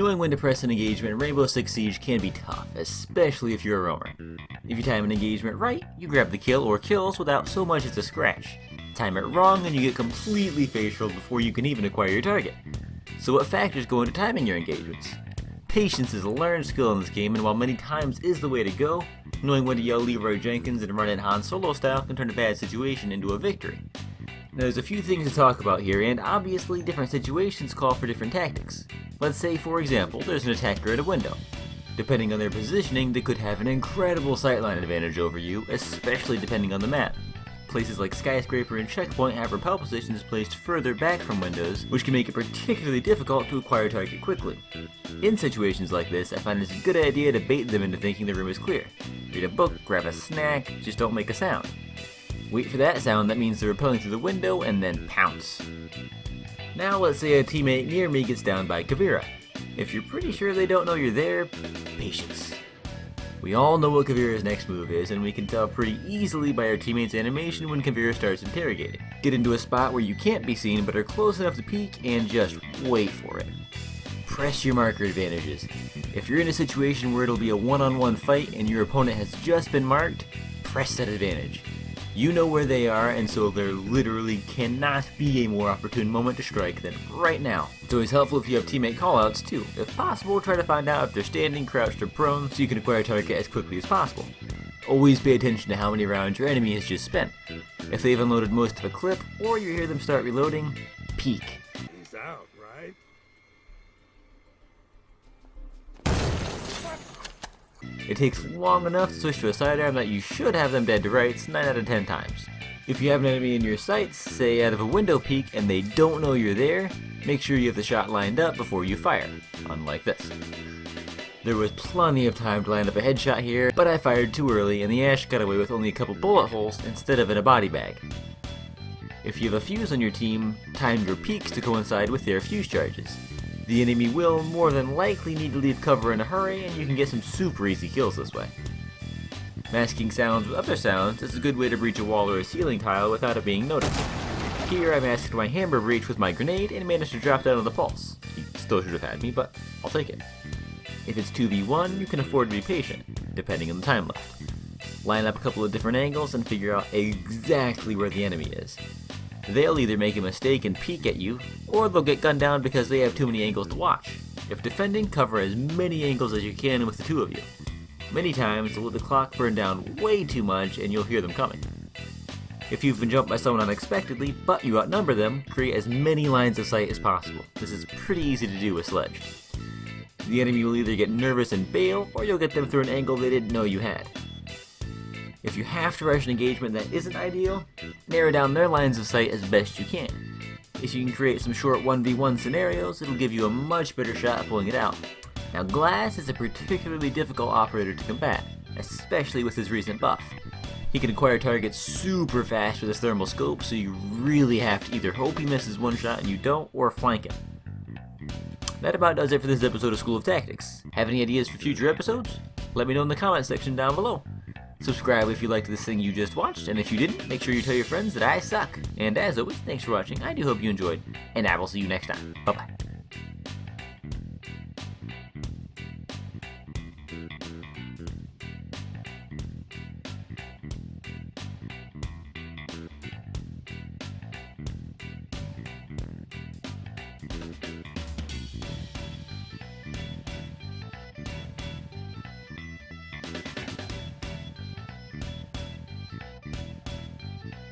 Knowing when to press an engagement in Rainbow Six Siege can be tough, especially if you're a roamer. If you time an engagement right, you grab the kill or kills without so much as a scratch. Time it wrong and you get completely facialed before you can even acquire your target. So what factors go into timing your engagements? Patience is a learned skill in this game, and while many times is the way to go, knowing when to yell Leroy Jenkins and run in Han Solo style can turn a bad situation into a victory. Now, there's a few things to talk about here, and obviously different situations call for different tactics. Let's say, for example, there's an attacker at a window. Depending on their positioning, they could have an incredible sightline advantage over you, especially depending on the map. Places like Skyscraper and Checkpoint have rappel positions placed further back from windows, which can make it particularly difficult to acquire a target quickly. In situations like this, I find it's a good idea to bait them into thinking the room is clear. Read a book, grab a snack, just don't make a sound. Wait for that sound that means they're rappelling through the window, and then pounce. Now let's say a teammate near me gets down by Kavira. If you're pretty sure they don't know you're there, patience. We all know what Kavira's next move is, and we can tell pretty easily by our teammate's animation when Kavira starts interrogating. Get into a spot where you can't be seen but are close enough to peek, and just wait for it. Press your marker advantages. If you're in a situation where it'll be a one-on-one fight and your opponent has just been marked, press that advantage. You know where they are, and so there literally cannot be a more opportune moment to strike than right now. It's always helpful if you have teammate callouts too. If possible, try to find out if they're standing, crouched, or prone so you can acquire a target as quickly as possible. Always pay attention to how many rounds your enemy has just spent. If they've unloaded most of a clip, or you hear them start reloading, peek. He's out, right? It takes long enough to switch to a sidearm that you should have them dead to rights 9 out of 10 times. If you have an enemy in your sights, say out of a window peek, and they don't know you're there, make sure you have the shot lined up before you fire, unlike this. There was plenty of time to line up a headshot here, but I fired too early and the Ash got away with only a couple bullet holes instead of in a body bag. If you have a fuse on your team, time your peeks to coincide with their fuse charges. The enemy will more than likely need to leave cover in a hurry, and you can get some super easy kills this way. Masking sounds with other sounds is a good way to breach a wall or a ceiling tile without it being noticed. Here I masked my hammer breach with my grenade and managed to drop down on the pulse. He still should have had me, but I'll take it. If it's 2v1, you can afford to be patient, depending on the time left. Line up a couple of different angles and figure out exactly where the enemy is. They'll either make a mistake and peek at you, or they'll get gunned down because they have too many angles to watch. If defending, cover as many angles as you can with the two of you. Many times they'll let the clock burn down way too much and you'll hear them coming. If you've been jumped by someone unexpectedly, but you outnumber them, create as many lines of sight as possible. This is pretty easy to do with Sledge. The enemy will either get nervous and bail, or you'll get them through an angle they didn't know you had. If you have to rush an engagement that isn't ideal, narrow down their lines of sight as best you can. If you can create some short 1v1 scenarios, it'll give you a much better shot at pulling it out. Now Glass is a particularly difficult operator to combat, especially with his recent buff. He can acquire targets super fast with his thermal scope, so you really have to either hope he misses one shot and you don't, or flank him. That about does it for this episode of School of Tactics. Have any ideas for future episodes? Let me know in the comment section down below. Subscribe if you liked this thing you just watched, and if you didn't, make sure you tell your friends that I suck. And as always, thanks for watching, I do hope you enjoyed, and I will see you next time. Bye bye.